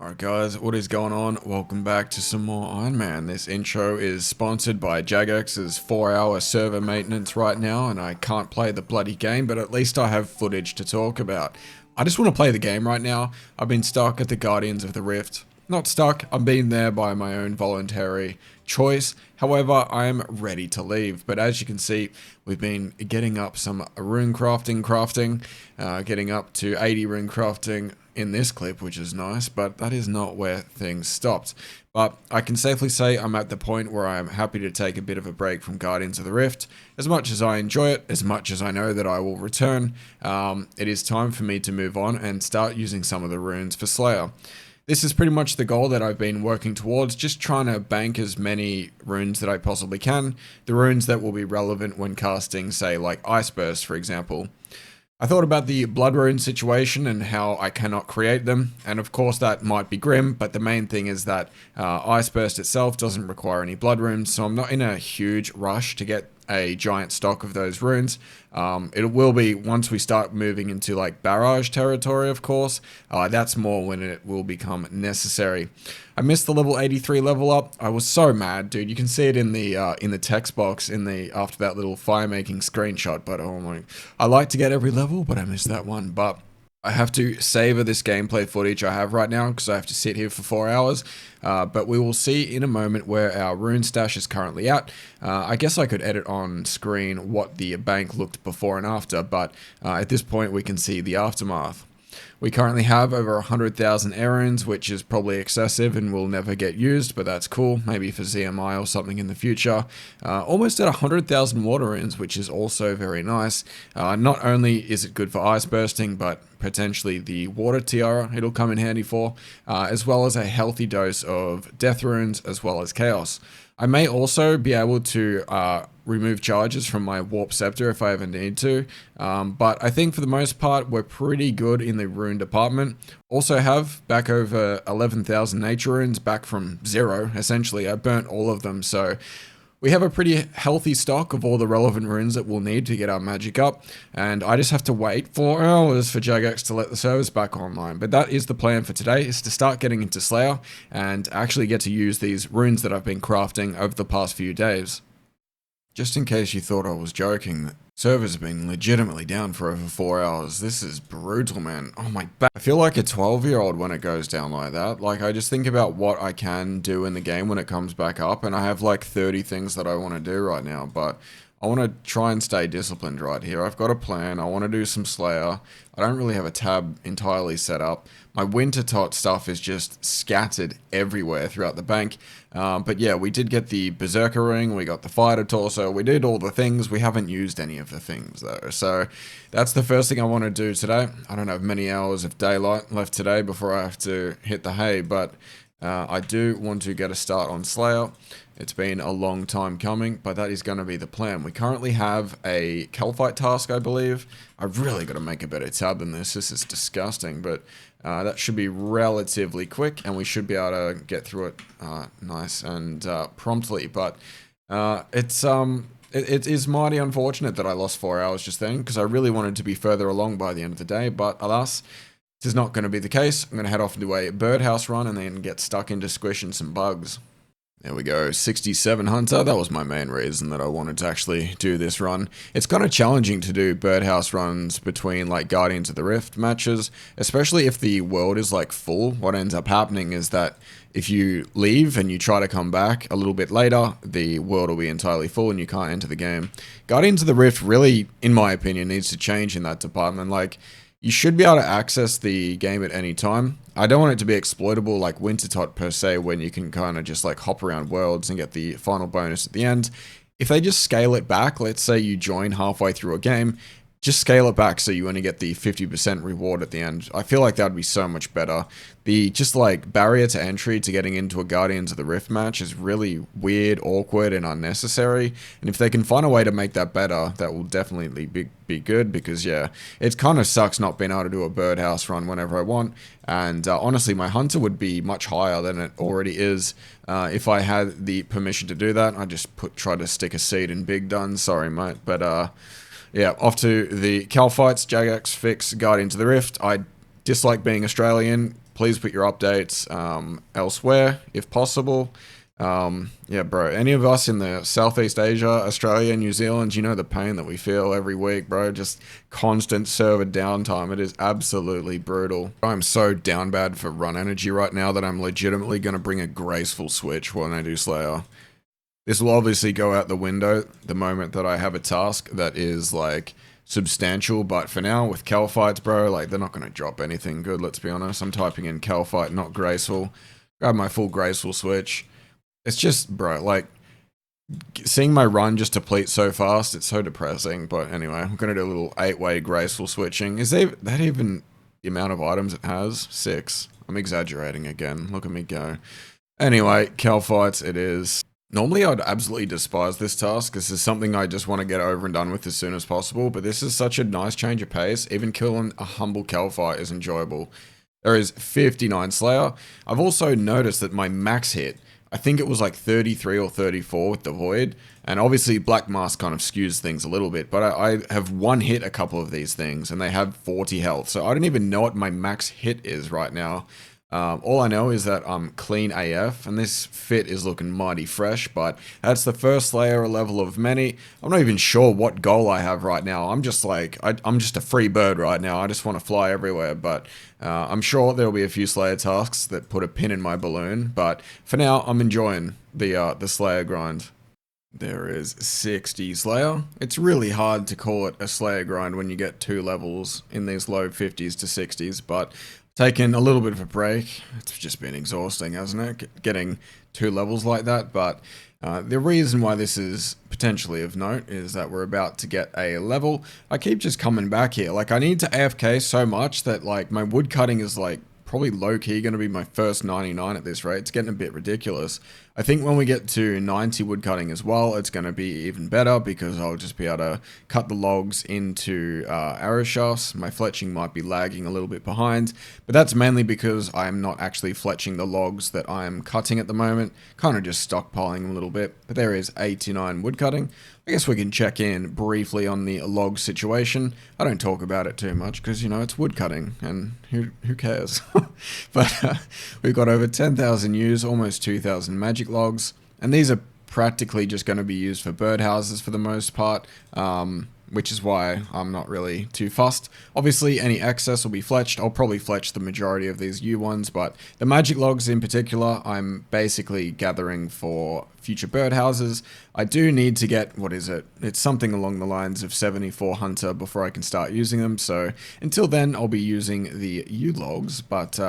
Alright guys, what is going on? Welcome back to some more Ironman. This intro is sponsored by Jagex's 4-hour server maintenance right now, and I can't play the bloody game, but at least I have footage to talk about. I just want to play the game right now. I've been stuck at the Guardians of the Rift. Not stuck, I'm being there by my own voluntary choice. However, I am ready to leave. But as you can see, we've been getting up some rune crafting, getting up to 80 rune crafting in this clip, which is nice, but that is not where things stopped. But I can safely say I'm at the point where I'm happy to take a bit of a break from Guardians of the Rift. As much as I enjoy it, as much as I know that I will return, it is time for me to move on and start using some of the runes for Slayer. This is pretty much the goal that I've been working towards, just trying to bank as many runes that I possibly can. The runes that will be relevant when casting, say, like Ice Burst, for example. I thought about the blood rune situation and how I cannot create them, and of course that might be grim, but the main thing is that Ice Burst itself doesn't require any blood runes, so I'm not in a huge rush to get a giant stock of those runes. It will be once we start moving into like barrage territory, of course. That's more when it will become necessary. I missed the level 83 level up. I was so mad, dude. You can see it in the text box after that little fire making screenshot. But oh my, I like to get every level, but I missed that one. But I have to savor this gameplay footage I have right now because I have to sit here for 4 hours. But we will see in a moment where our rune stash is currently at. I guess I could edit on screen what the bank looked before and after, but at this point we can see the aftermath. We currently have over 100,000 runes, which is probably excessive and will never get used, but that's cool, maybe for ZMI or something in the future. Almost at 100,000 water runes, which is also very nice. Not only is it good for ice bursting, but potentially the water tiara it'll come in handy for, as well as a healthy dose of death runes, as well as chaos. I may also be able to remove charges from my warp scepter if I ever need to, but I think for the most part we're pretty good in the rune department. Also have back over 11,000 nature runes, back from 0 essentially. I burnt all of them, so we have a pretty healthy stock of all the relevant runes that we'll need to get our magic up, and I just have to wait 4 hours for Jagex to let the servers back online. But that is the plan for today, is to start getting into Slayer and actually get to use these runes that I've been crafting over the past few days. Just in case you thought I was joking, servers have been legitimately down for over 4 hours. This is brutal, man. Oh my back. I feel like a 12-year-old when it goes down like that. Like, I just think about what I can do in the game when it comes back up, and I have like 30 things that I want to do right now, but I want to try and stay disciplined right here. I've got a plan. I want to do some Slayer. I don't really have a tab entirely set up. My winter tot stuff is just scattered everywhere throughout the bank. But yeah, we did get the Berserker ring. We got the fighter torso. We did all the things. We haven't used any of the things though. So that's the first thing I want to do today. I don't have many hours of daylight left today before I have to hit the hay, but I do want to get a start on Slayer. It's been a long time coming, but that is going to be the plan. We currently have a Calphite task, I believe. I've really got to make a better tab than this. This is disgusting, but that should be relatively quick, and we should be able to get through it nice and promptly. But it is mighty unfortunate that I lost 4 hours just then, because I really wanted to be further along by the end of the day, but alas, this is not going to be the case. I'm going to head off and do a birdhouse run and then get stuck into squishing some bugs. There we go, 67 Hunter. That was my main reason that I wanted to actually do this run. It's kind of challenging to do birdhouse runs between like Guardians of the Rift matches, especially if the world is like full. What ends up happening is that if you leave and you try to come back a little bit later, the world will be entirely full and you can't enter the game. Guardians of the Rift really, in my opinion, needs to change in that department. Like, you should be able to access the game at any time. I don't want it to be exploitable like Winter Tot per se, when you can kind of just like hop around worlds and get the final bonus at the end. If they just scale it back, let's say you join halfway through a game, just scale it back so you only get the 50% reward at the end. I feel like that would be so much better. The just like barrier to entry to getting into a Guardians of the Rift match is really weird, awkward, and unnecessary. And if they can find a way to make that better, that will definitely be good, because yeah, it kind of sucks not being able to do a birdhouse run whenever I want. And honestly, my hunter would be much higher than it already is if I had the permission to do that. I just try to stick a seed in Big Dun. Sorry, mate, but yeah, off to the Calphites, Jagex, Fix, Guardians of the Rift. I dislike being Australian. please put your updates elsewhere if possible. Yeah, bro, any of us in the Southeast Asia, Australia, New Zealand, you know the pain that we feel every week, bro. Just constant server downtime. It is absolutely brutal. I'm so down bad for run energy right now that I'm legitimately going to bring a graceful switch when I do Slayer. This will obviously go out the window the moment that I have a task that is like substantial, but for now with Cal fights, bro, like they're not going to drop anything good, let's be honest. I'm typing in Cal fight, not graceful. Grab my full graceful switch. It's just, bro, like, seeing my run just deplete so fast, it's so depressing. But anyway, I'm going to do a little 8-way graceful switching. Is that even the amount of items it has? 6. I'm exaggerating again. Look at me go. Anyway, Cal fights it is. Normally, I'd absolutely despise this task. This is something I just want to get over and done with as soon as possible. But this is such a nice change of pace. Even killing a humble Cal fight is enjoyable. There is 59 Slayer. I've also noticed that my max hit, I think it was like 33 or 34 with the Void, and obviously Black Mask kind of skews things a little bit, but I have one hit a couple of these things, and they have 40 health, so I don't even know what my max hit is right now. All I know is that I'm clean AF, and this fit is looking mighty fresh, but that's the first Slayer level of many. I'm not even sure what goal I have right now. I'm just like, I'm just a free bird right now. I just want to fly everywhere, but I'm sure there'll be a few Slayer tasks that put a pin in my balloon, but for now, I'm enjoying the Slayer grind. There is 60 Slayer. It's really hard to call it a Slayer grind when you get 2 levels in these low 50s to 60s, but taken a little bit of a break. It's just been exhausting, hasn't it? Getting 2 levels like that, but the reason why this is potentially of note is that we're about to get a level. I keep just coming back here. Like, I need to AFK so much that, like, my woodcutting is, like, probably low-key going to be my first 99 at this rate. It's getting a bit ridiculous. I think when we get to 90 woodcutting as well, it's going to be even better because I'll just be able to cut the logs into arrow shafts. My fletching might be lagging a little bit behind, but that's mainly because I'm not actually fletching the logs that I'm cutting at the moment. Kind of just stockpiling a little bit, but there is 89 woodcutting. I guess we can check in briefly on the log situation. I don't talk about it too much because, you know, it's woodcutting and who cares? But we've got over 10,000 ewes, almost 2,000 magic logs, and these are practically just going to be used for birdhouses for the most part, which is why I'm not really too fussed. Obviously, any excess will be fletched. I'll probably fletch the majority of these U ones, but the magic logs in particular, I'm basically gathering for future birdhouses. I do need to get, what is it? It's something along the lines of 74 hunter before I can start using them. So until then, I'll be using the U logs, but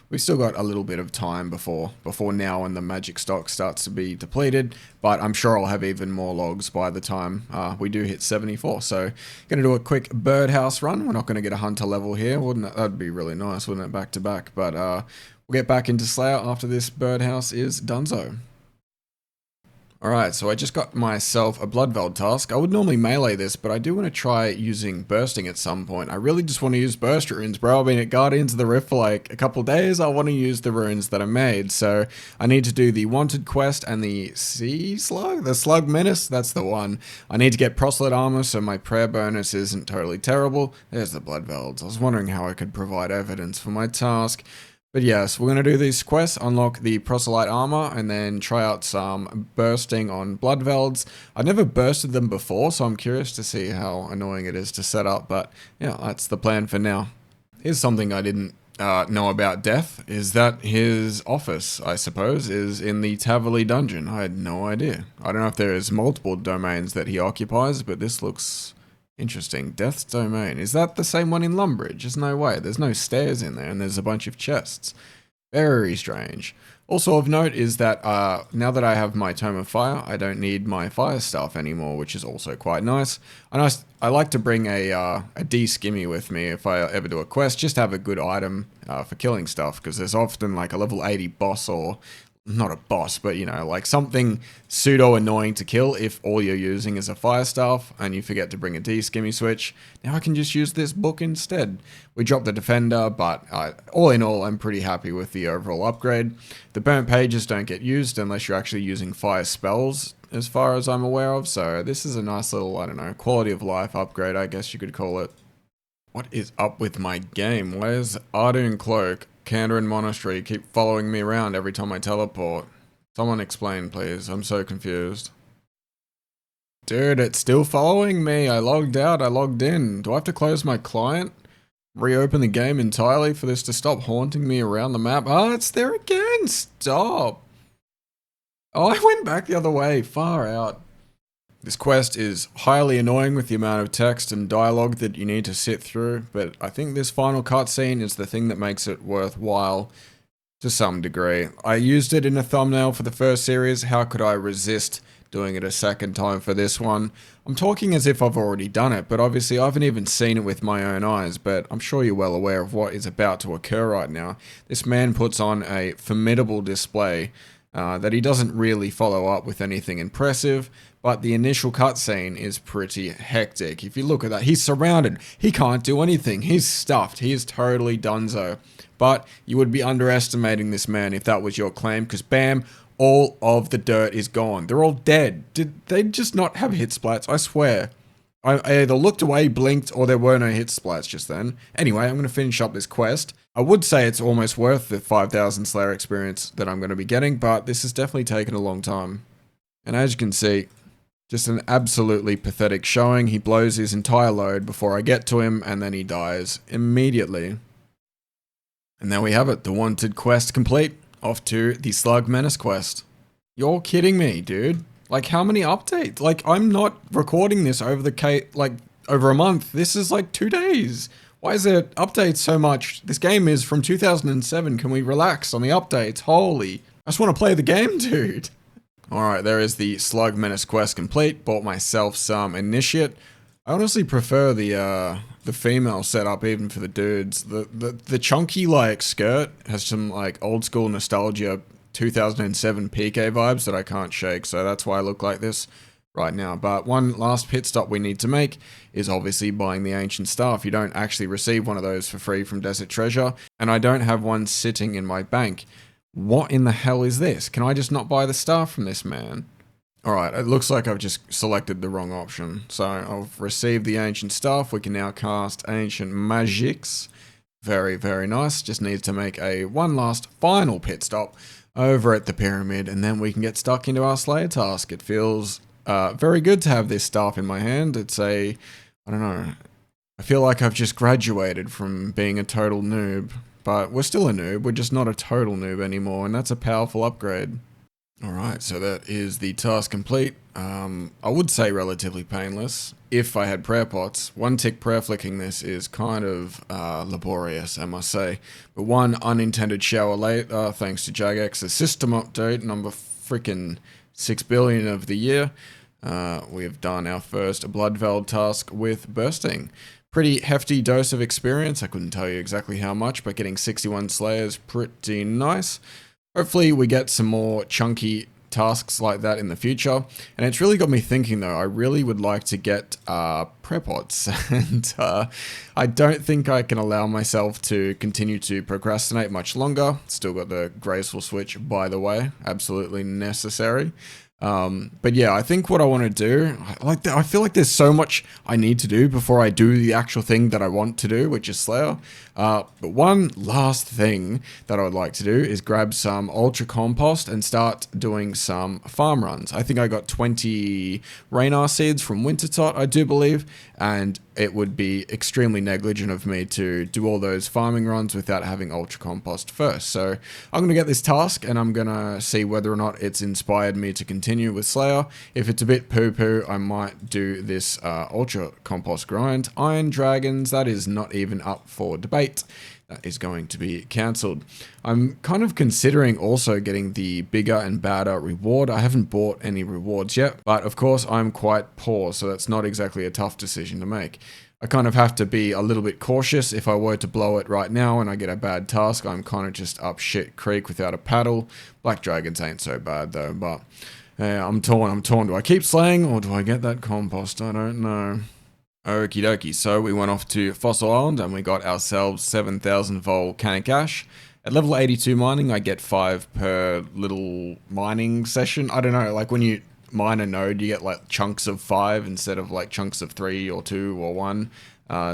we've still got a little bit of time before now when the magic stock starts to be depleted. But I'm sure I'll have even more logs by the time we do hit 74. So going to do a quick birdhouse run. We're not going to get a hunter level here. Wouldn't it? That'd be really nice, wouldn't it? Back to back. But we'll get back into Slayer after this birdhouse is donezo. Alright, so I just got myself a Bloodveld task. I would normally melee this, but I do want to try using bursting at some point. I really just want to use burst runes, bro. I've been at Guardians of the Rift for like a couple days. I want to use the runes that I made, so I need to do the Wanted quest and the Sea Slug? The Slug Menace? That's the one. I need to get proselyte armor, so my prayer bonus isn't totally terrible. There's the Bloodvelds. I was wondering how I could provide evidence for my task. But yes, we're going to do these quests, unlock the proselyte armor, and then try out some bursting on Bloodvelds. I've never bursted them before, so I'm curious to see how annoying it is to set up, but yeah, that's the plan for now. Here's something I didn't know about Death, is that his office, I suppose, is in the Taverley dungeon. I had no idea. I don't know if there's multiple domains that he occupies, but this looks interesting. Death's domain. Is that the same one in Lumbridge? There's no way. There's no stairs in there and there's a bunch of chests. Very strange. Also of note is that now that I have my Tome of Fire, I don't need my fire stuff anymore, which is also quite nice. And I like to bring a D-skimmy with me if I ever do a quest, just to have a good item for killing stuff, because there's often like a level 80 boss, or not a boss, but you know, like something pseudo annoying to kill if all you're using is a fire staff and you forget to bring a D-skimmy switch. Now I can just use this book instead. We dropped the defender, but all in all, I'm pretty happy with the overall upgrade. The burnt pages don't get used unless you're actually using fire spells, as far as I'm aware of, so this is a nice little, I don't know, quality of life upgrade, I guess you could call it. What is up with my game? Where's Ardoon Cloak Kandarin Monastery keep following me around every time I teleport? Someone explain, please. I'm so confused. Dude, it's still following me. I logged out, I logged in. Do I have to close my client? Reopen the game entirely for this to stop haunting me around the map? Oh, it's there again. Stop. Oh, I went back the other way. Far out. This quest is highly annoying with the amount of text and dialogue that you need to sit through, but I think this final cutscene is the thing that makes it worthwhile to some degree. I used it in a thumbnail for the first series. How could I resist doing it a second time for this one? I'm talking as if I've already done it, but obviously I haven't even seen it with my own eyes, but I'm sure you're well aware of what is about to occur right now. This man puts on a formidable display that he doesn't really follow up with anything impressive, but the initial cutscene is pretty hectic. If you look at that, he's surrounded. He can't do anything. He's stuffed. He is totally donezo. But you would be underestimating this man if that was your claim, because bam, all of the dirt is gone. They're all dead. Did they just not have hit splats? I swear. I either looked away, blinked, or there were no hit splats just then. Anyway, I'm going to finish up this quest. I would say it's almost worth the 5,000 Slayer experience that I'm going to be getting, but this has definitely taken a long time. And as you can see, just an absolutely pathetic showing. He blows his entire load before I get to him, and then he dies immediately. And there we have it, the wanted quest complete. Off to the Slug Menace quest. You're kidding me, dude. Like, how many updates? Like, I'm not recording this over over a month. This is like 2 days. Why is it updates so much? This game is from 2007. Can we relax on the updates? Holy. I just want to play the game, dude. Alright, there is the Slug Menace quest complete. Bought myself some Initiate. I honestly prefer the female setup even for the dudes. The chunky, like, skirt has some, like, old school nostalgia 2007 PK vibes that I can't shake, so that's why I look like this right now. But one last pit stop we need to make is obviously buying the Ancient Staff. You don't actually receive one of those for free from Desert Treasure, and I don't have one sitting in my bank. What in the hell is this? Can I just not buy the staff from this man? Alright, it looks like I've just selected the wrong option. So I've received the Ancient Staff. We can now cast Ancient Jagex. Very, very nice. Just needs to make one last final pit stop over at the pyramid, and then we can get stuck into our Slayer task. It feels very good to have this staff in my hand. It's I don't know, I feel like I've just graduated from being a total noob, but we're still a noob, we're just not a total noob anymore, and that's a powerful upgrade. Alright, so that is the task complete. I would say relatively painless, if I had prayer pots. One tick prayer flicking this is kind of laborious, I must say. But one unintended shower late, thanks to Jagex, a system update, number freaking 6 billion of the year. We have done our first Bloodveld task with Bursting. Pretty hefty dose of experience, I couldn't tell you exactly how much, but getting 61 Slayers, pretty nice. Hopefully we get some more chunky tasks like that in the future. And it's really got me thinking though, I really would like to get prayer pots. And I don't think I can allow myself to continue to procrastinate much longer. Still got the graceful switch, by the way, absolutely necessary. But yeah, I think what I want to do, I feel like there's so much I need to do before I do the actual thing that I want to do, which is Slayer. But one last thing that I would like to do is grab some Ultra Compost and start doing some farm runs. I think I got 20 Raynar seeds from Wintertot, I do believe, and it would be extremely negligent of me to do all those farming runs without having Ultra Compost first. So I'm going to get this task and I'm going to see whether or not it's inspired me to continue with Slayer. If it's a bit poo-poo, I might do this Ultra Compost grind. Iron Dragons, that is not even up for debate. That is going to be cancelled. I'm kind of considering also getting the bigger and badder reward. I haven't bought any rewards yet, but of course I'm quite poor, so that's not exactly a tough decision to make. I kind of have to be a little bit cautious. If I were to blow it right now and I get a bad task, I'm kind of just up shit creek without a paddle. Black Dragons ain't so bad though, but yeah, I'm torn. Do I keep slaying or do I get that compost? I don't know. Okie dokie, so we went off to Fossil Island and we got ourselves 7,000 volcanic ash. At level 82 mining, I get 5 per little mining session. I don't know, like when you mine a node, you get like chunks of 5 instead of like chunks of 3 or 2 or 1.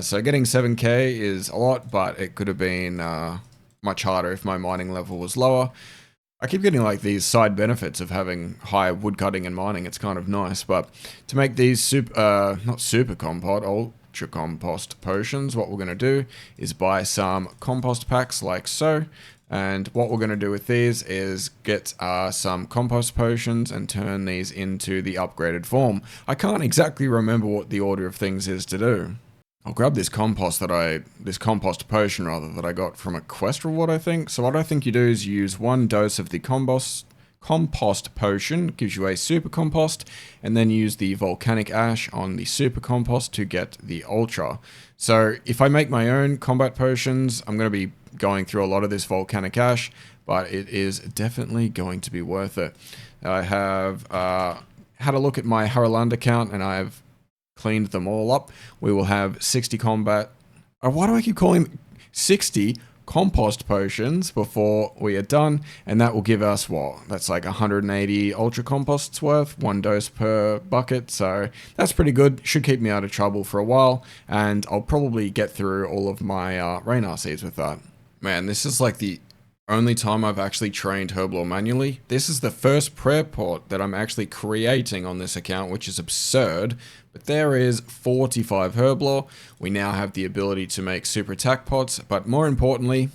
So getting 7k is a lot, but it could have been much harder if my mining level was lower. I keep getting like these side benefits of having high woodcutting and mining. It's kind of nice, but to make these not super compost, ultra compost potions, what we're going to do is buy some compost packs like so. And what we're going to do with these is get some compost potions and turn these into the upgraded form. I can't exactly remember what the order of things is to do. I'll grab this compost potion rather that I got from a quest reward, I think. So what I think you do is you use 1 dose of the compost potion, gives you a super compost, and then use the volcanic ash on the super compost to get the ultra. So if I make my own combat potions, I'm going to be going through a lot of this volcanic ash, but it is definitely going to be worth it. I have had a look at my Harland account and I've cleaned them all up. We will have 60 combat. Why do I keep calling 60 compost potions before we are done? And that will give us what? That's like 180 ultra composts worth, 1 dose per bucket. So that's pretty good. Should keep me out of trouble for a while. And I'll probably get through all of my Raynar seeds with that. Man, this is like the only time I've actually trained Herblore manually. This is the first prayer pot that I'm actually creating on this account, which is absurd. But there is 45 Herblore. We now have the ability to make super attack pots, but more importantly,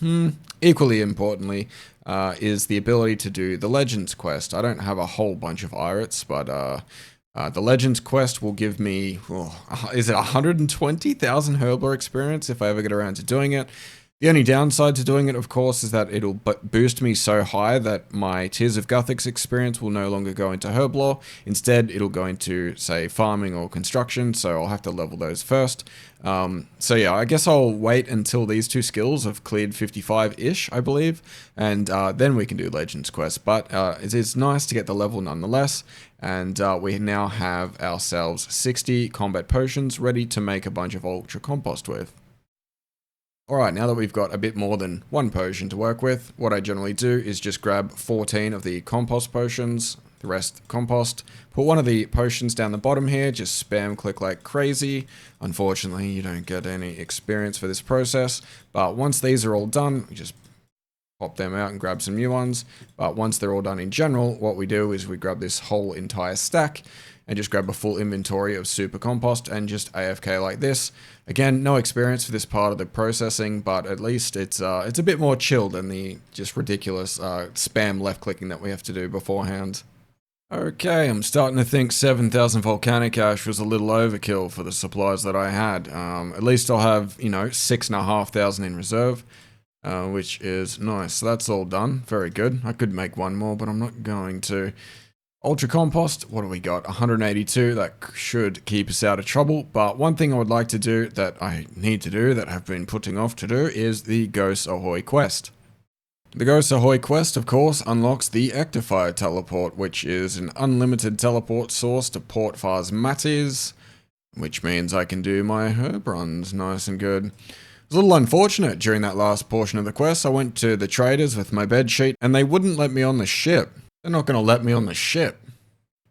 equally importantly, is the ability to do the Legends quest. I don't have a whole bunch of Irits, but the Legends quest will give me, is it 120,000 Herblore experience if I ever get around to doing it? The only downside to doing it, of course, is that it'll boost me so high that my Tears of Guthix experience will no longer go into Herblore. Instead, it'll go into, say, farming or construction, so I'll have to level those first. So yeah, I guess I'll wait until these 2 skills have cleared 55-ish, I believe, and then we can do Legends Quest. But it is nice to get the level nonetheless, and we now have ourselves 60 combat potions ready to make a bunch of ultra compost with. Alright, now that we've got a bit more than 1 potion to work with, what I generally do is just grab 14 of the compost potions, the rest compost, put one of the potions down the bottom here, just spam click like crazy. Unfortunately, you don't get any experience for this process, but once these are all done, we just pop them out and grab some new ones. But once they're all done in general, what we do is we grab this whole entire stack and just grab a full inventory of super compost and just AFK like this. Again, no experience for this part of the processing, but at least it's a bit more chill than the just ridiculous spam left clicking that we have to do beforehand. Okay, I'm starting to think 7,000 volcanic ash was a little overkill for the supplies that I had. At least I'll have, 6,500 in reserve, which is nice. So that's all done. Very good. I could make 1 more, but I'm not going to. Ultra compost, what do we got? 182, that should keep us out of trouble. But one thing I would like to do, that I need to do, that I've been putting off to do, is the Ghost Ahoy quest. The Ghost Ahoy quest, of course, unlocks the Ectifier teleport, which is an unlimited teleport source to Port Phasmates, which means I can do my herb runs nice and good. It was a little unfortunate during that last portion of the quest. I went to the traders with my bedsheet, and they wouldn't let me on the ship. They're not going to let me on the ship.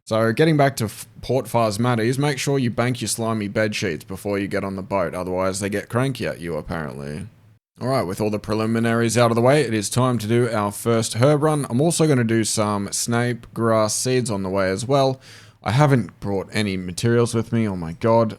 So getting back to Port Phasmates, make sure you bank your slimy bed sheets before you get on the boat, otherwise they get cranky at you apparently. Alright, with all the preliminaries out of the way, it is time to do our first herb run. I'm also going to do some snape grass seeds on the way as well. I haven't brought any materials with me, oh my god.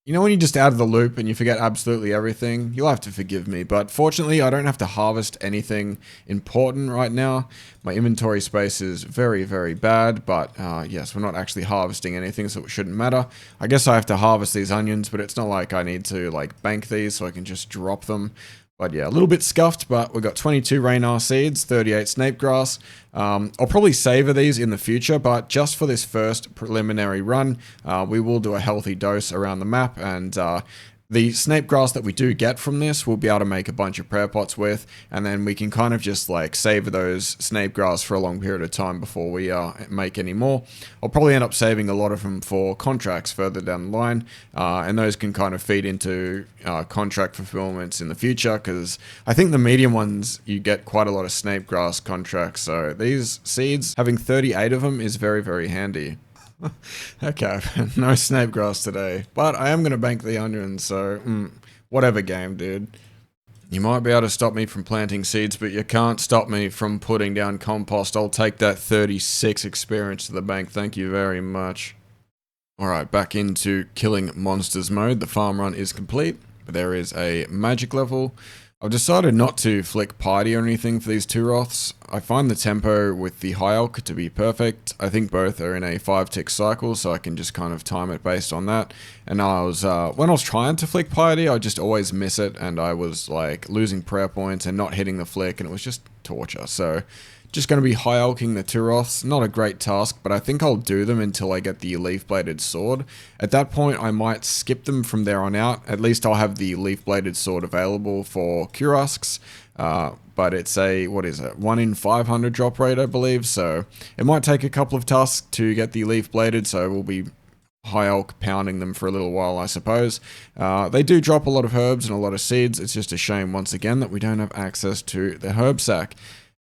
You know when you're just out of the loop and you forget absolutely everything? You'll have to forgive me, but fortunately I don't have to harvest anything important right now. My inventory space is very, very bad, but yes, we're not actually harvesting anything, so it shouldn't matter. I guess I have to harvest these onions, but it's not like I need to bank these so I can just drop them. But yeah, a little bit scuffed, but we've got 22 Raynar seeds, 38 snape grass. I'll probably savor these in the future, but just for this first preliminary run, we will do a healthy dose around the map, and the snape grass that we do get from this, we'll be able to make a bunch of prayer pots with, and then we can kind of just savor those snape grass for a long period of time before we make any more. I'll probably end up saving a lot of them for contracts further down the line, and those can kind of feed into contract fulfillments in the future, because I think the medium ones, you get quite a lot of snape grass contracts, so these seeds, having 38 of them is very, very handy. Okay, no snape grass today, but I am going to bank the onions, so whatever game, dude. You might be able to stop me from planting seeds, but you can't stop me from putting down compost. I'll take that 36 experience to the bank. Thank you very much. Alright, back into killing monsters mode. The farm run is complete, but there is a magic level. I've decided not to flick piety or anything for these two Roths. I find the tempo with the high elk to be perfect. I think both are in a 5-tick cycle, so I can just kind of time it based on that. And when I was trying to flick piety, I just always miss it, and I was like losing prayer points and not hitting the flick, and it was just torture. So just going to be high elking the two Roths. Not a great task, but I think I'll do them until I get the leaf-bladed sword. At that point, I might skip them from there on out. At least I'll have the leaf-bladed sword available for Kurasks. But it's a, 1 in 500 drop rate, I believe. So it might take a couple of tasks to get the leaf-bladed, so we'll be high elk pounding them for a little while, I suppose. They do drop a lot of herbs and a lot of seeds. It's just a shame, once again, that we don't have access to the herb sack.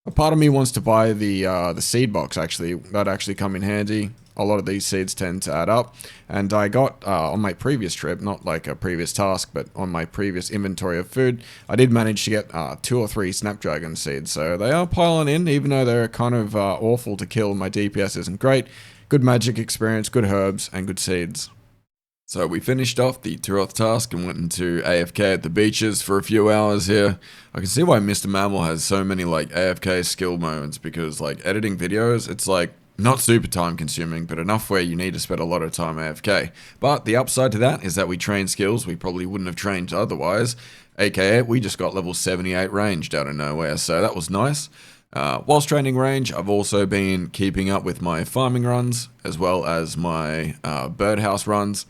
A part of me wants to buy the seed box, actually. That'd actually come in handy. A lot of these seeds tend to add up. And I got, on my previous trip, not like a previous task, but on my previous inventory of food, I did manage to get 2 or 3 snapdragon seeds. So they are piling in, even though they're kind of awful to kill. My DPS isn't great. Good magic experience, good herbs, and good seeds. So we finished off the Turoth task and went into AFK at the beaches for a few hours here. I can see why Mr. Mammal has so many like AFK skill moments, because like editing videos, it's like not super time consuming, but enough where you need to spend a lot of time AFK. But the upside to that is that we train skills we probably wouldn't have trained otherwise, aka we just got level 78 ranged out of nowhere, so that was nice. Whilst training range, I've also been keeping up with my farming runs, as well as my birdhouse runs.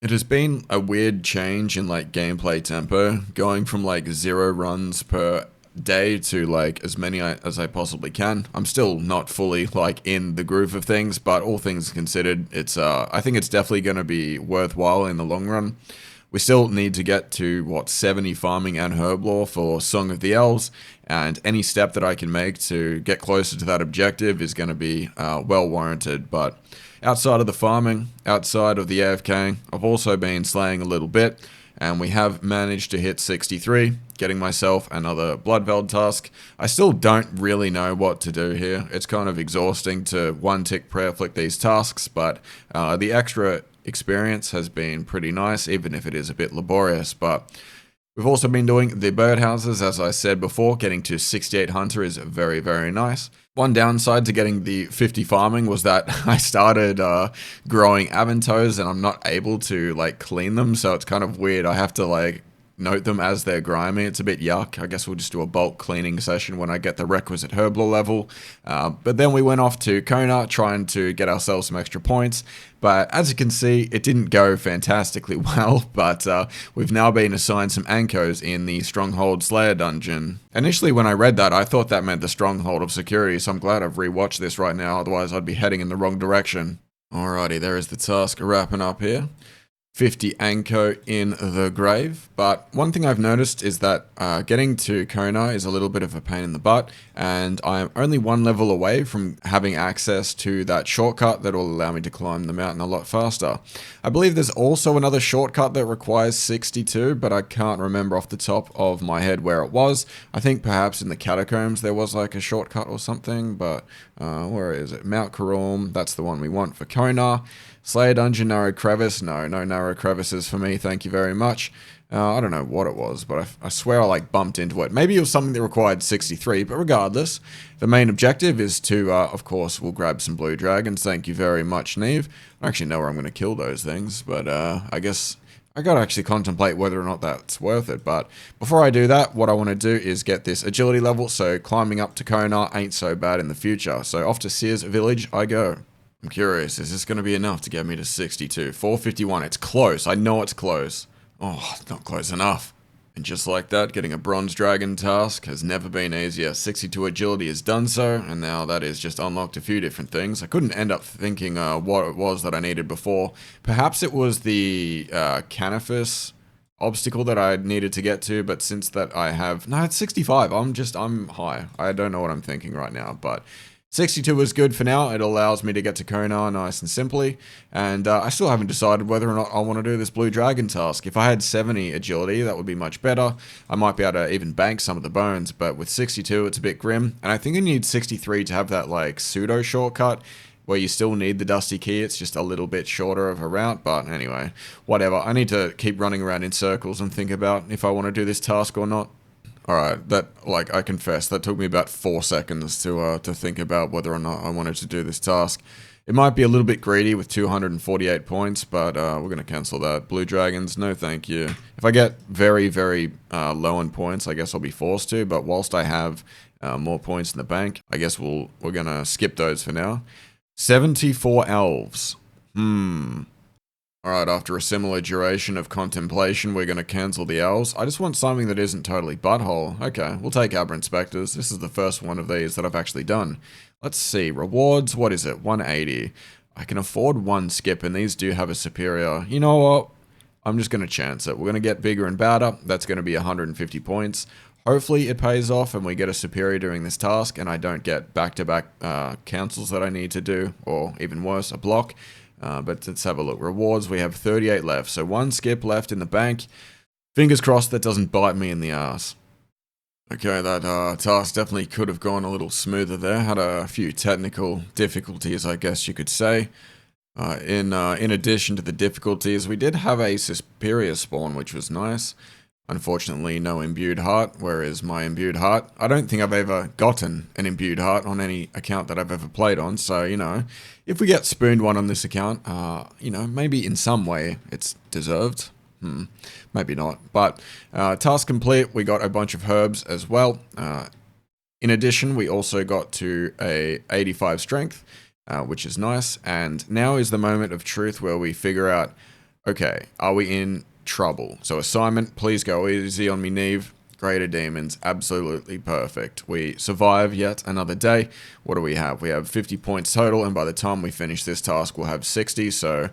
It has been a weird change in like gameplay tempo, going from like 0 runs per day to like as many as I possibly can. I'm still not fully like in the groove of things, but all things considered, it's I think it's definitely going to be worthwhile in the long run. We still need to get to 70 farming and herblore for Song of the Elves, and any step that I can make to get closer to that objective is going to be well warranted. But outside of the farming, outside of the AFK, I've also been slaying a little bit, and we have managed to hit 63, getting myself another Bloodveld task. I still don't really know what to do here. It's kind of exhausting to one-tick prayer flick these tasks, but the extra experience has been pretty nice, even if it is a bit laborious. But we've also been doing the birdhouses, as I said before. Getting to 68 hunter is very, very nice. One downside to getting the 50 farming was that I started growing avantoes, and I'm not able to like clean them, so it's kind of weird. I have to like note them as they're grimy. It's a bit yuck. I guess we'll just do a bulk cleaning session when I get the requisite Herblore level. But then we went off to Kona trying to get ourselves some extra points. But as you can see, it didn't go fantastically well, but we've now been assigned some Ankos in the Stronghold Slayer dungeon. Initially when I read that, I thought that meant the Stronghold of Security, so I'm glad I've rewatched this right now, otherwise I'd be heading in the wrong direction. Alrighty, there is the task wrapping up here. 50 Anko in the grave. But one thing I've noticed is that getting to Kona is a little bit of a pain in the butt, and I'm only 1 level away from having access to that shortcut that will allow me to climb the mountain a lot faster. I believe there's also another shortcut that requires 62, but I can't remember off the top of my head where it was. I think perhaps in the catacombs there was like a shortcut or something, but where is it? Mount Karum, that's the one we want for Kona. Slayer Dungeon, Narrow Crevice. No narrow crevices for me, thank you very much. I don't know what it was, but I swear I like bumped into it. Maybe it was something that required 63, but regardless, the main objective is to, of course, we'll grab some blue dragons. Thank you very much, Neve. I actually know where I'm going to kill those things, but I guess I gotta actually contemplate whether or not that's worth it. But before I do that, what I want to do is get this agility level, so climbing up to Kona ain't so bad in the future. So off to Sears Village I go. I'm curious, is this going to be enough to get me to 62? 451, it's close, I know it's close. Oh, it's not close enough. And just like that, getting a bronze dragon task has never been easier. 62 agility has done so, and now that is just unlocked a few different things. I couldn't end up thinking what it was that I needed before. Perhaps it was the Canifus obstacle that I needed to get to, but since that I have... No, it's 65, I'm high. I don't know what I'm thinking right now, but 62 is good for now. It allows me to get to Konar nice and simply. And I still haven't decided whether or not I want to do this Blue Dragon task. If I had 70 agility, that would be much better. I might be able to even bank some of the bones, but with 62, it's a bit grim. And I think I need 63 to have that like pseudo shortcut where you still need the Dusty Key. It's just a little bit shorter of a route, but anyway, whatever. I need to keep running around in circles and think about if I want to do this task or not. Alright, I confess, that took me about 4 seconds to think about whether or not I wanted to do this task. It might be a little bit greedy with 248 points, but we're going to cancel that. Blue Dragons, no thank you. If I get very, very low on points, I guess I'll be forced to, but whilst I have more points in the bank, I guess we're going to skip those for now. 74 elves. Alright, after a similar duration of contemplation, we're going to cancel the elves. I just want something that isn't totally butthole. Okay, we'll take Aberrant Spectres. This is the first one of these that I've actually done. Let's see, rewards, what is it? 180. I can afford one skip, and these do have a superior. You know what? I'm just going to chance it. We're going to get bigger and badder. That's going to be 150 points. Hopefully it pays off and we get a superior doing this task, and I don't get back-to-back cancels that I need to do, or even worse, a block. But let's have a look. Rewards, we have 38 left. So one skip left in the bank. Fingers crossed that doesn't bite me in the ass. Okay, that task definitely could have gone a little smoother there. Had a few technical difficulties, I guess you could say. In addition to the difficulties, we did have a superior spawn, which was nice. Unfortunately, no imbued heart. Where is my imbued heart? I don't think I've ever gotten an imbued heart on any account that I've ever played on. So, you know, if we get spooned one on this account, you know, maybe in some way it's deserved. Maybe not. But task complete. We got a bunch of herbs as well. In addition, we also got to a 85 strength, which is nice. And now is the moment of truth where we figure out, okay, are we in trouble? So assignment, please go easy on me, Neve. Greater demons, absolutely perfect. We survive yet another day. What do we have? We have 50 points total, and by the time we finish this task, we'll have 60. So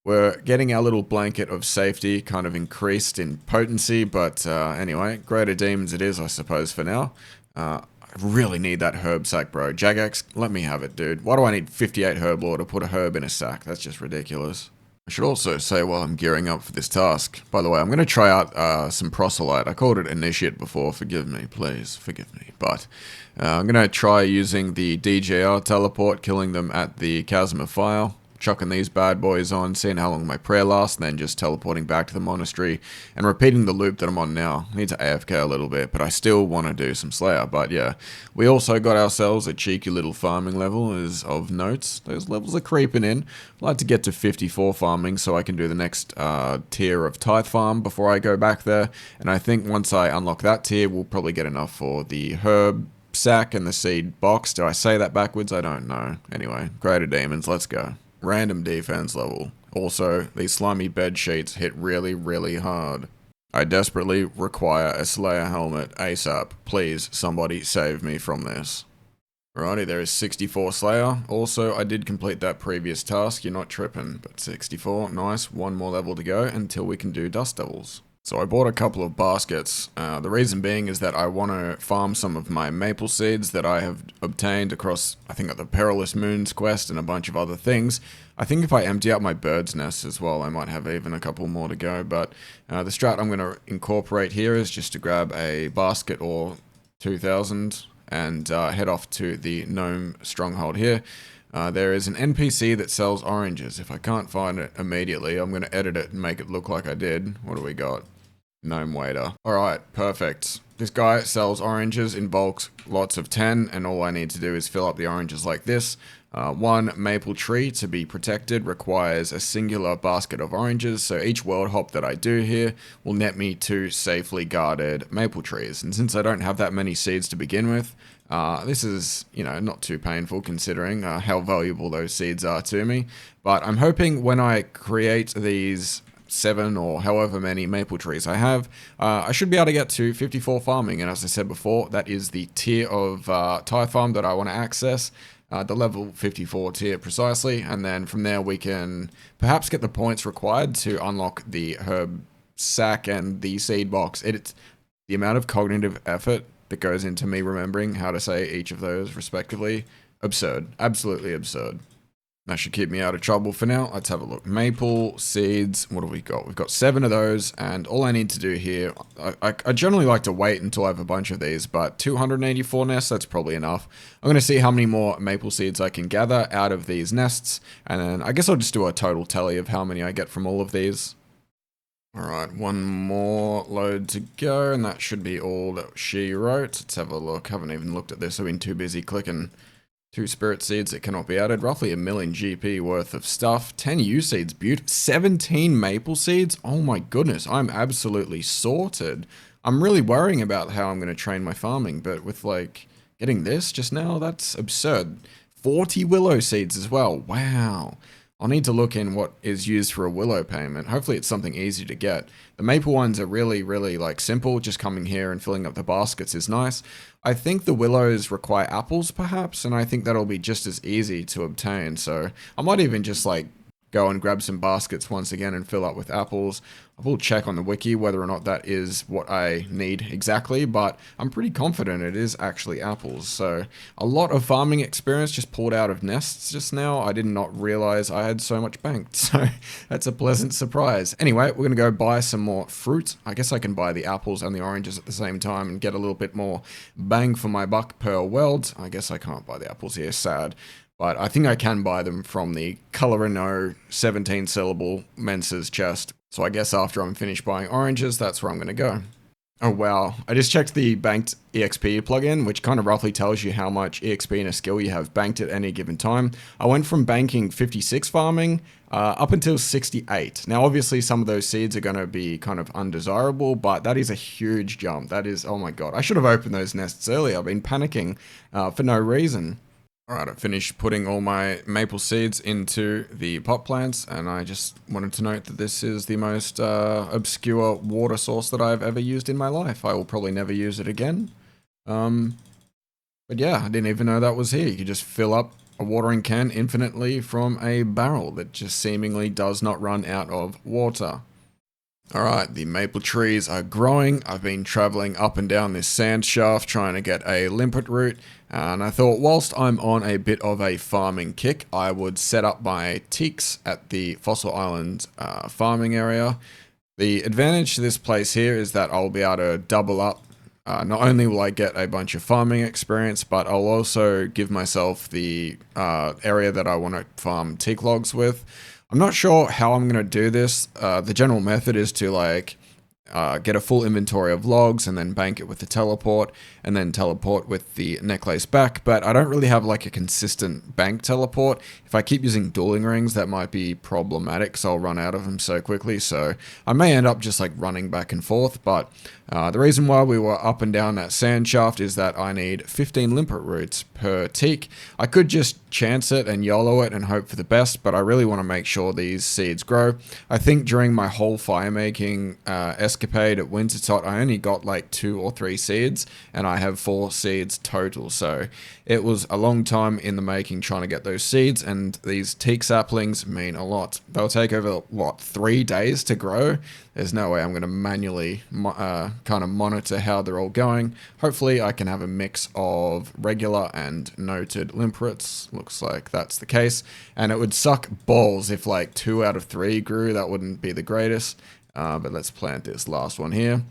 we're getting our little blanket of safety kind of increased in potency, but anyway, greater demons it is, I suppose, for now. I really need that herb sack, bro. Jagex, let me have it, dude. Why do I need 58 Herblore to put a herb in a sack? That's just ridiculous. I should also say while I'm gearing up for this task, by the way, I'm going to try out some proselyte. I called it initiate before, forgive me, please, forgive me. But I'm going to try using the DJR teleport, killing them at the Chasm of Fire, chucking these bad boys on, seeing how long my prayer lasts, and then just teleporting back to the monastery and repeating the loop that I'm on now. I need to AFK a little bit, but I still want to do some Slayer. But yeah, we also got ourselves a cheeky little farming level as of notes. Those levels are creeping in. I'd like to get to 54 farming so I can do the next tier of Tithe Farm before I go back there. And I think once I unlock that tier, we'll probably get enough for the herb sack and the seed box. Did I say that backwards? I don't know. Anyway, greater demons, let's go. Random defense level. Also, these slimy bed sheets hit really, really hard. I desperately require a Slayer helmet ASAP. Please, somebody save me from this. Alrighty, there is 64 Slayer. Also, I did complete that previous task. You're not tripping, but 64, nice. One more level to go until we can do Dust Devils. So I bought a couple of baskets. The reason being is that I want to farm some of my maple seeds that I have obtained across, I think, the Perilous Moons quest and a bunch of other things. I think if I empty out my bird's nest as well, I might have even a couple more to go. But the strat I'm going to incorporate here is just to grab a basket or 2,000 and head off to the gnome stronghold here. There is an NPC that sells oranges. If I can't find it immediately, I'm going to edit it and make it look like I did. What do we got? Gnome waiter. Alright, perfect. This guy sells oranges in bulks, lots of 10, and all I need to do is fill up the oranges like this. One maple tree to be protected requires a singular basket of oranges, so each world hop that I do here will net me 2 safely guarded maple trees. And since I don't have that many seeds to begin with, this is, you know, not too painful considering how valuable those seeds are to me. But I'm hoping when I create these 7 or however many maple trees I have, I should be able to get to 54 farming. And as I said before, that is the tier of Tithe Farm that I want to access. The level 54 tier precisely. And then from there we can perhaps get the points required to unlock the herb sack and the seed box. It's the amount of cognitive effort that goes into me remembering how to say each of those respectively. Absurd. Absolutely absurd. That should keep me out of trouble for now. Let's have a look. Maple, seeds, what have we got? We've got 7 of those, and all I need to do here, I generally like to wait until I have a bunch of these, but 284 nests, that's probably enough. I'm going to see how many more maple seeds I can gather out of these nests, and then I guess I'll just do a total tally of how many I get from all of these. Alright, one more load to go, and that should be all that she wrote. Let's have a look. Haven't even looked at this, I've been too busy clicking. 2 spirit seeds that cannot be added, roughly 1 million GP worth of stuff, 10 U seeds, 17 maple seeds, oh my goodness, I'm absolutely sorted. I'm really worrying about how I'm going to train my farming, but with like getting this just now, that's absurd. 40 willow seeds as well, wow. I'll need to look in what is used for a willow payment. Hopefully it's something easy to get. The maple ones are really like simple. Just coming here and filling up the baskets is nice. I think the willows require apples perhaps, and I think that'll be just as easy to obtain. So I might even just like go and grab some baskets once again and fill up with apples. I will check on the wiki whether or not that is what I need exactly, but I'm pretty confident it is actually apples. So a lot of farming experience just pulled out of nests just now. I did not realize I had so much banked, so that's a pleasant surprise. Anyway, we're gonna go buy some more fruit. I guess I can buy the apples and the oranges at the same time and get a little bit more bang for my buck per weld. I guess I can't buy the apples here, sad. But I think I can buy them from the Color & No 17 syllable Mensa's chest. So I guess after I'm finished buying oranges, that's where I'm going to go. Oh wow, I just checked the banked EXP plugin, which kind of roughly tells you how much EXP in a skill you have banked at any given time. I went from banking 56 farming up until 68. Now obviously some of those seeds are going to be kind of undesirable, but that is a huge jump. That is, oh my god, I should have opened those nests earlier. I've been panicking for no reason. Alright, I finished putting all my maple seeds into the pot plants, and I just wanted to note that this is the most obscure water source that I've ever used in my life. I will probably never use it again. But yeah, I didn't even know that was here. You could just fill up a watering can infinitely from a barrel that just seemingly does not run out of water. Alright, the maple trees are growing. I've been traveling up and down this sand shaft trying to get a limpet root, and I thought whilst I'm on a bit of a farming kick, I would set up my teaks at the Fossil Island farming area. The advantage to this place here is that I'll be able to double up. Not only will I get a bunch of farming experience, but I'll also give myself the area that I want to farm teak logs with. I'm not sure how I'm going to do this. The general method is to like get a full inventory of logs and then bank it with the teleport and then teleport with the necklace back, but I don't really have like a consistent bank teleport. If I keep using dueling rings, that might be problematic because I'll run out of them so quickly, so I may end up just like running back and forth. But the reason why we were up and down that sand shaft is that I need 15 limpet roots per teak. I could just chance it and YOLO it and hope for the best, but I really want to make sure these seeds grow. I think during my whole fire making escapade at Wintertot, I only got like 2 or 3 seeds, and I have 4 seeds total, so it was a long time in the making trying to get those seeds, and these teak saplings mean a lot. They'll take over, what, 3 days to grow? There's no way I'm going to manually kind of monitor how they're all going. Hopefully I can have a mix of regular and noted limpets. Looks like that's the case. And it would suck balls if like 2 out of 3 grew. That wouldn't be the greatest. But let's plant this last one here.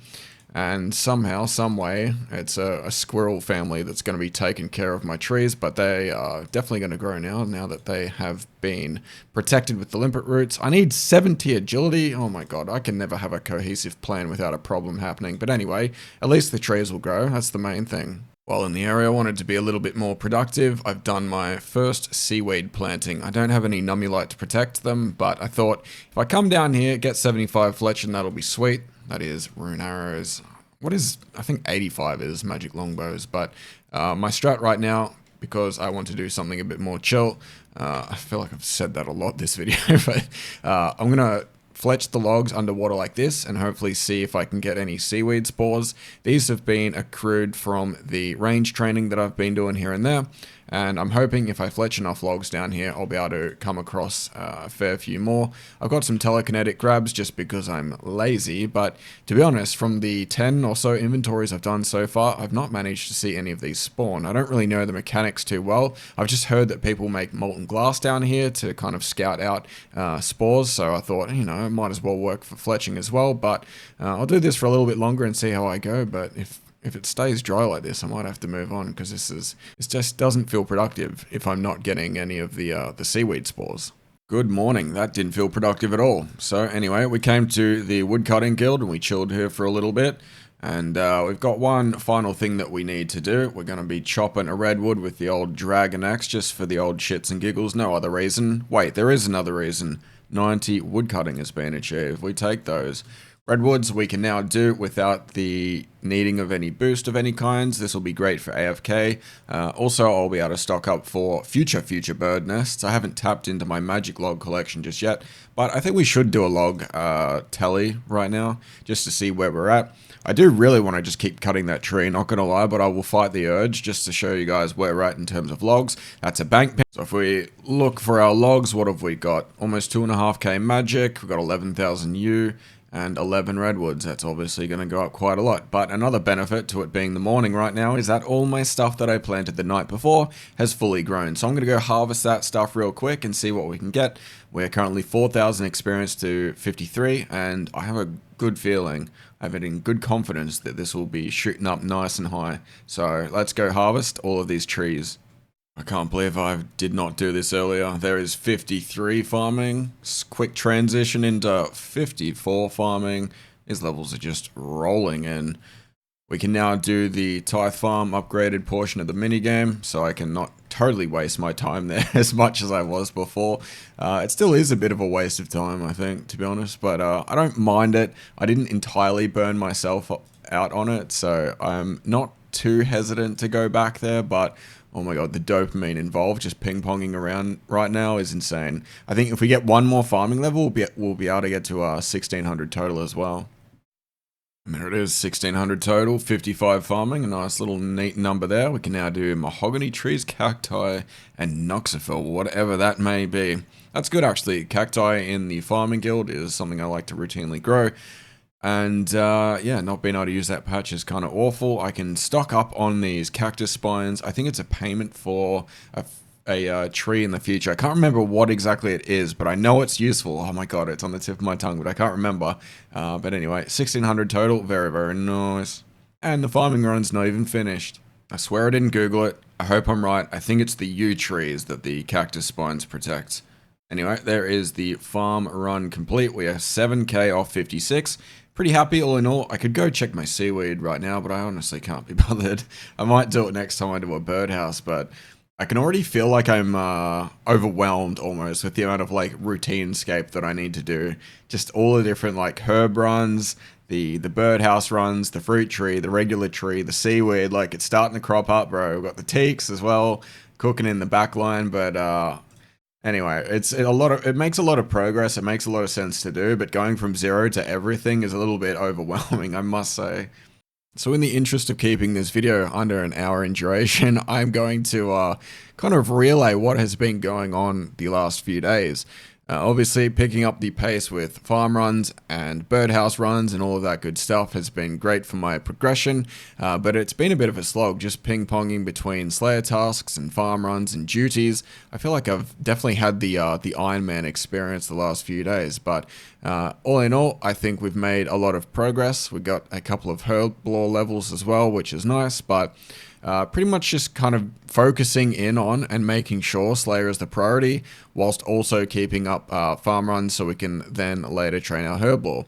And somehow, some way, it's a squirrel family that's going to be taking care of my trees, but they are definitely going to grow now that they have been protected with the limpet roots. I need 70 agility. Oh my god, I can never have a cohesive plan without a problem happening. But anyway, at least the trees will grow. That's the main thing. While in the area, I wanted to be a little bit more productive. I've done my first seaweed planting. I don't have any nummulite to protect them, but I thought if I come down here, get 75 fletch, and that'll be sweet. That is rune arrows. What is, I think 85 is magic longbows, but my strat right now, because I want to do something a bit more chill, I feel like I've said that a lot this video, but I'm going to fletch the logs underwater like this and hopefully see if I can get any seaweed spores. These have been accrued from the range training that I've been doing here and there, and I'm hoping if I fletch enough logs down here, I'll be able to come across a fair few more. I've got some telekinetic grabs just because I'm lazy, but to be honest, from the 10 or so inventories I've done so far, I've not managed to see any of these spawn. I don't really know the mechanics too well. I've just heard that people make molten glass down here to kind of scout out spores, so I thought, you know, it might as well work for fletching as well, but I'll do this for a little bit longer and see how I go, but if it stays dry like this, I might have to move on, because this just doesn't feel productive if I'm not getting any of the seaweed spores. Good morning, that didn't feel productive at all. So anyway, we came to the woodcutting guild and we chilled here for a little bit. And we've got one final thing that we need to do. We're going to be chopping a redwood with the old dragon axe just for the old shits and giggles. No other reason. Wait, there is another reason. 90 woodcutting has been achieved. We take those. Redwoods we can now do without the needing of any boost of any kinds. This will be great for AFK. Also, I'll be able to stock up for future bird nests. I haven't tapped into my magic log collection just yet, but I think we should do a log tally right now just to see where we're at. I do really want to just keep cutting that tree, not going to lie, but I will fight the urge just to show you guys where we're at in terms of logs. That's a bank pen. So if we look for our logs, what have we got? Almost 2.5k magic. We've got 11,000 U. And 11 redwoods. That's obviously going to go up quite a lot. But another benefit to it being the morning right now is that all my stuff that I planted the night before has fully grown. So I'm going to go harvest that stuff real quick and see what we can get. We're currently 4,000 experience to 53, and I have a good feeling, I have it in good confidence that this will be shooting up nice and high. So let's go harvest all of these trees. I can't believe I did not do this earlier. There is 53 farming. Quick transition into 54 farming. These levels are just rolling in. We can now do the tithe farm upgraded portion of the minigame, so I can not totally waste my time there as much as I was before. It still is a bit of a waste of time, I think, to be honest, but I don't mind it. I didn't entirely burn myself out on it, so I'm not too hesitant to go back there, but oh my god, the dopamine involved just ping-ponging around right now is insane. I think if we get one more farming level, we'll be able to get to 1,600 total as well. And there it is, 1,600 total, 55 farming, a nice little neat number there. We can now do mahogany trees, cacti, and noxophil, whatever that may be. That's good actually. Cacti in the farming guild is something I like to routinely grow. And yeah, not being able to use that patch is kind of awful. I can stock up on these cactus spines. I think it's a payment for a tree in the future. I can't remember what exactly it is, but I know it's useful. Oh my god, it's on the tip of my tongue, but I can't remember. But anyway, 1,600 total. Very, very nice. And the farming run's not even finished. I swear I didn't Google it. I hope I'm right. I think it's the yew trees that the cactus spines protect. Anyway, there is the farm run complete. We are 7k off 56. Pretty happy all in all. I could go check my seaweed right now, but I honestly can't be bothered. I might do it next time I do a birdhouse, but I can already feel like I'm overwhelmed almost with the amount of like routinescape that I need to do. Just all the different like herb runs, the birdhouse runs, the fruit tree, the regular tree, the seaweed. Like it's starting to crop up, bro. We've got the teaks as well, cooking in the back line, but anyway, it makes a lot of progress. It makes a lot of sense to do, but going from 0 to everything is a little bit overwhelming, I must say. So in the interest of keeping this video under an hour in duration, I'm going to kind of relay what has been going on the last few days. Obviously, picking up the pace with farm runs and birdhouse runs and all of that good stuff has been great for my progression, but it's been a bit of a slog just ping-ponging between Slayer tasks and farm runs and duties. I feel like I've definitely had the Ironman experience the last few days, but all in all, I think we've made a lot of progress. We got a couple of Herblore levels as well, which is nice, but pretty much just kind of focusing in on and making sure Slayer is the priority, whilst also keeping up farm runs so we can then later train our Herblore.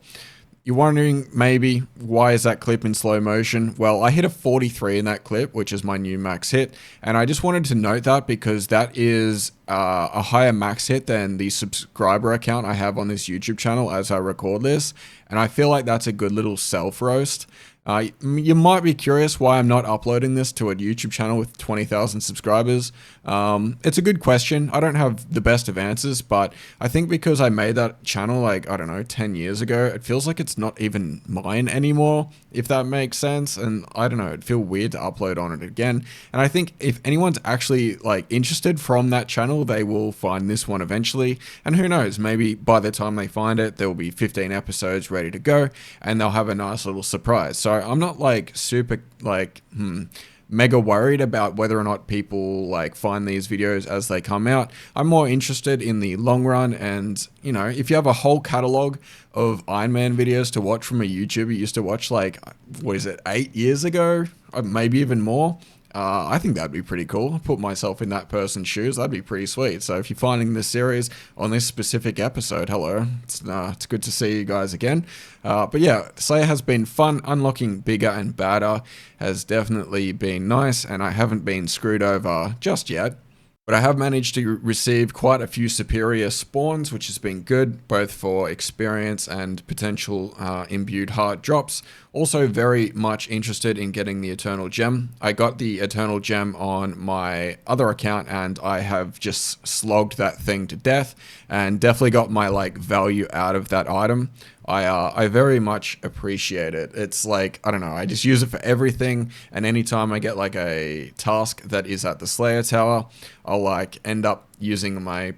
You're wondering maybe why is that clip in slow motion? Well, I hit a 43 in that clip, which is my new max hit, and I just wanted to note that because that is a higher max hit than the subscriber account I have on this YouTube channel as I record this, and I feel like that's a good little self roast. You might be curious why I'm not uploading this to a YouTube channel with 20,000 subscribers. It's a good question. I don't have the best of answers, but I think because I made that channel like, I don't know, 10 years ago, it feels like it's not even mine anymore, if that makes sense. And I don't know, it'd feel weird to upload on it again. And I think if anyone's actually like interested from that channel, they will find this one eventually. And who knows, maybe by the time they find it, there will be 15 episodes ready to go and they'll have a nice little surprise. So I'm not like super like mega worried about whether or not people like find these videos as they come out. I'm more interested in the long run, and you know, if you have a whole catalog of Ironman videos to watch from a YouTuber you used to watch like, what is it, 8 years ago, maybe even more, I think that'd be pretty cool. Put myself in that person's shoes. That'd be pretty sweet. So if you're finding this series on this specific episode, hello. It's good to see you guys again. But yeah, Slayer has been fun. Unlocking bigger and badder has definitely been nice, and I haven't been screwed over just yet. But I have managed to receive quite a few superior spawns, which has been good, both for experience and potential imbued heart drops. Also very much interested in getting the Eternal Gem. I got the Eternal Gem on my other account, and I have just slogged that thing to death, and definitely got my like value out of that item. I very much appreciate it. It's like, I don't know, I just use it for everything, and anytime I get like a task that is at the Slayer Tower, I'll like end up using my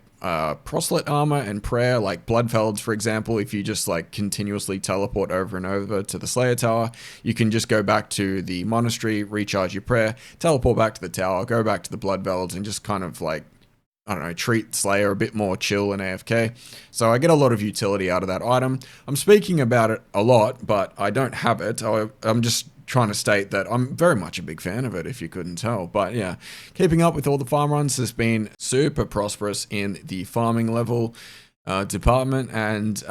proselyte armor and prayer, like Bloodfelds, for example. If you just like continuously teleport over and over to the Slayer Tower, you can just go back to the monastery, recharge your prayer, teleport back to the tower, go back to the Bloodfelds, and just kind of like, I don't know, treat Slayer a bit more chill and AFK. So I get a lot of utility out of that item. I'm speaking about it a lot, but I don't have it. I'm just trying to state that I'm very much a big fan of it, if you couldn't tell. But yeah, keeping up with all the farm runs has been super prosperous in the farming level department, and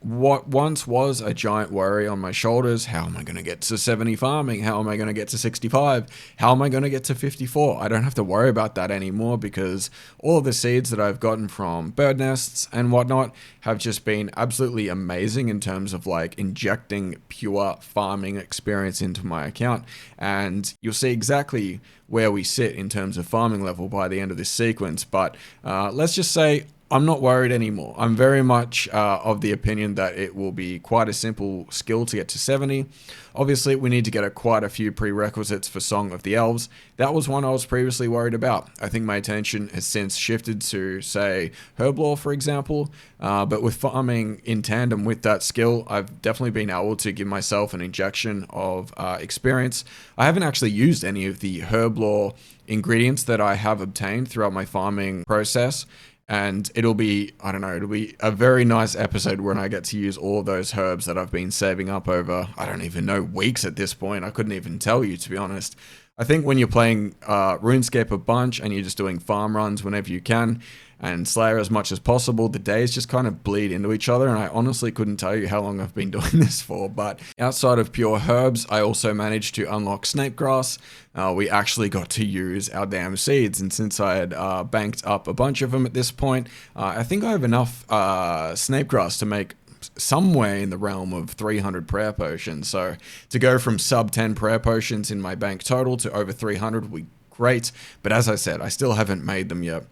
what once was a giant worry on my shoulders, how am I going to get to 70 farming? How am I going to get to 65? How am I going to get to 54? I don't have to worry about that anymore, because all of the seeds that I've gotten from bird nests and whatnot have just been absolutely amazing in terms of like injecting pure farming experience into my account. And you'll see exactly where we sit in terms of farming level by the end of this sequence. But let's just say I'm not worried anymore. I'm very much of the opinion that it will be quite a simple skill to get to 70. Obviously, we need to get quite a few prerequisites for Song of the Elves. That was one I was previously worried about. I think my attention has since shifted to, say, Herblore, for example. But with farming in tandem with that skill, I've definitely been able to give myself an injection of experience. I haven't actually used any of the Herblore ingredients that I have obtained throughout my farming process. And it'll be, I don't know, it'll be a very nice episode when I get to use all of those herbs that I've been saving up over, I don't even know, weeks at this point. I couldn't even tell you, to be honest. I think when you're playing RuneScape a bunch and you're just doing farm runs whenever you can, and Slayer as much as possible, the days just kind of bleed into each other, and I honestly couldn't tell you how long I've been doing this for. But outside of pure herbs, I also managed to unlock snapegrass. We actually got to use our damn seeds, and since I had banked up a bunch of them at this point, I think I have enough snapegrass to make somewhere in the realm of 300 prayer potions. So to go from sub 10 prayer potions in my bank total to over 300 would be great, but as I said, I still haven't made them yet.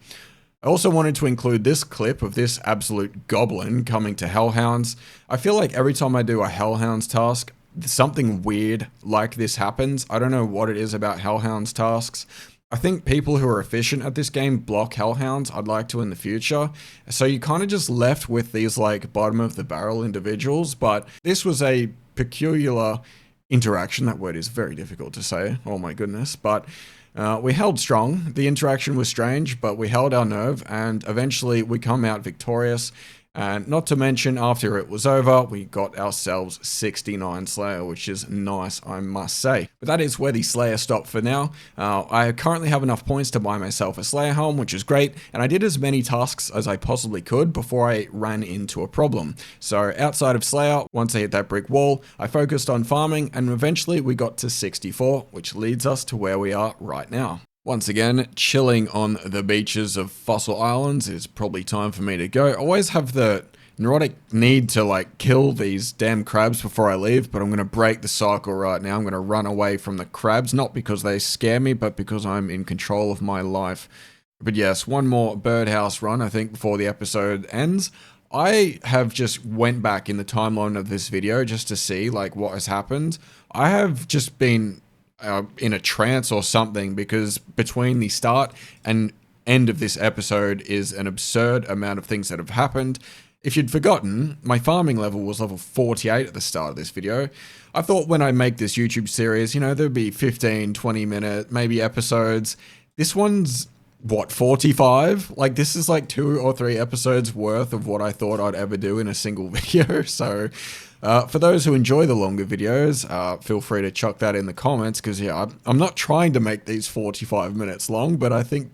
I also wanted to include this clip of this absolute goblin coming to Hellhounds. I feel like every time I do a Hellhounds task, something weird like this happens. I don't know what it is about Hellhounds tasks. I think people who are efficient at this game block Hellhounds. I'd like to in the future. So you're kind of just left with these like bottom of the barrel individuals, but this was a peculiar interaction. That word is very difficult to say. Oh my goodness. But we held strong. The interaction was strange, but we held our nerve, and eventually we come out victorious. And not to mention, after it was over, we got ourselves 69 Slayer, which is nice, I must say. But that is where the Slayer stopped for now. I currently have enough points to buy myself a Slayer helm, which is great, and I did as many tasks as I possibly could before I ran into a problem. So outside of Slayer, once I hit that brick wall, I focused on farming, and eventually we got to 64, which leads us to where we are right now. Once again, chilling on the beaches of Fossil Islands. It's probably time for me to go. I always have the neurotic need to like kill these damn crabs before I leave, but I'm going to break the cycle right now. I'm going to run away from the crabs, not because they scare me, but because I'm in control of my life. But yes, one more birdhouse run, I think, before the episode ends. I have just went back in the timeline of this video just to see like what has happened. I have just been in a trance or something, because between the start and end of this episode is an absurd amount of things that have happened. If you'd forgotten, my farming level was level 48 at the start of this video. I thought when I make this YouTube series, you know, there'd be 15, 20 minute, maybe episodes. This one's, what, 45? Like, this is like 2 or 3 episodes worth of what I thought I'd ever do in a single video. So, for those who enjoy the longer videos, feel free to chuck that in the comments, because yeah, I'm not trying to make these 45 minutes long, but I think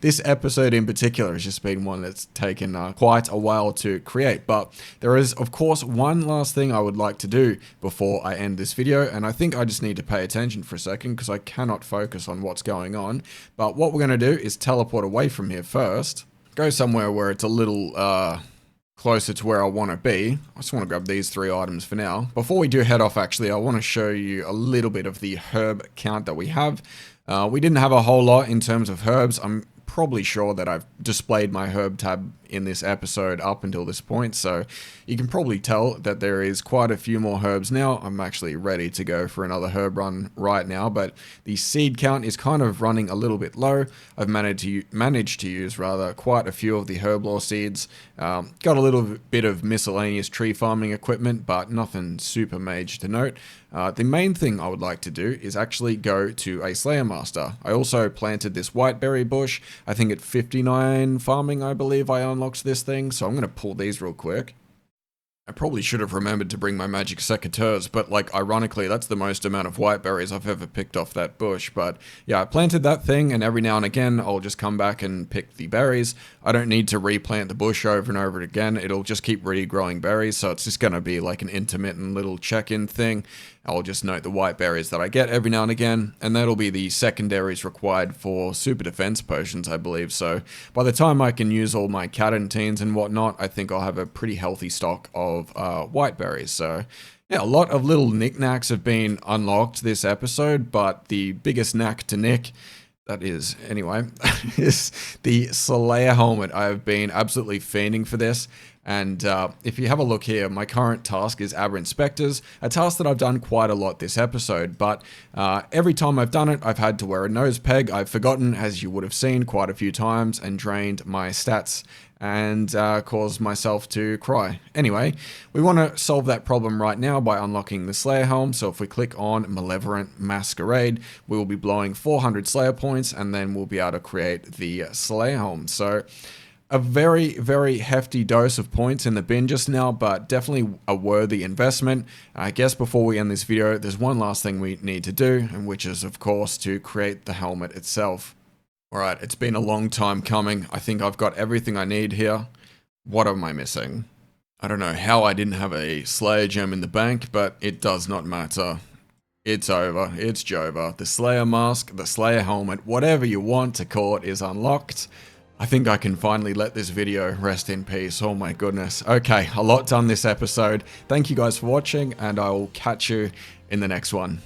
this episode in particular has just been one that's taken quite a while to create. But there is, of course, one last thing I would like to do before I end this video, and I think I just need to pay attention for a second because I cannot focus on what's going on. But what we're going to do is teleport away from here first, go somewhere where it's a little closer to where I want to be. I just want to grab these 3 items for now. Before we do head off, actually, I want to show you a little bit of the herb count that we have. We didn't have a whole lot in terms of herbs. I'm probably sure that I've displayed my herb tab in this episode up until this point, so you can probably tell that there is quite a few more herbs now. I'm actually ready to go for another herb run right now, but the seed count is kind of running a little bit low. I've managed to use quite a few of the Herblore seeds. Got a little bit of miscellaneous tree farming equipment, but nothing super major to note. The main thing I would like to do is actually go to a Slayer Master. I also planted this whiteberry bush. I think at 59 farming, I believe I unlocked this thing, so I'm going to pull these real quick. I probably should have remembered to bring my magic secateurs, but like ironically that's the most amount of whiteberries I've ever picked off that bush. But yeah, I planted that thing, and every now and again I'll just come back and pick the berries. I don't need to replant the bush over and over again. It'll just keep regrowing berries, so it's just going to be like an intermittent little check-in thing. I'll just note the white berries that I get every now and again, and that'll be the secondaries required for super defense potions, I believe. So by the time I can use all my cadentines and whatnot, I think I'll have a pretty healthy stock of white berries. So yeah, a lot of little knickknacks have been unlocked this episode, but the biggest knack to nick, that is, anyway, is the Slayer helmet. I've been absolutely fiending for this. And if you have a look here, my current task is Aberrant Spectres, a task that I've done quite a lot this episode, but every time I've done it, I've had to wear a nose peg. I've forgotten, as you would have seen, quite a few times, and drained my stats and caused myself to cry. Anyway, we want to solve that problem right now by unlocking the Slayer helm. So if we click on Malevolent Masquerade, we will be blowing 400 Slayer points, and then we'll be able to create the Slayer helm. So a very, very hefty dose of points in the bin just now, but definitely a worthy investment. I guess before we end this video, there's one last thing we need to do, and which is, of course, to create the helmet itself. Alright, it's been a long time coming. I think I've got everything I need here. What am I missing? I don't know how I didn't have a Slayer gem in the bank, but it does not matter. It's over. It's Jova. The Slayer mask, the Slayer helmet, whatever you want to call it, is unlocked. I think I can finally let this video rest in peace. Oh my goodness. Okay, a lot done this episode. Thank you guys for watching, and I will catch you in the next one.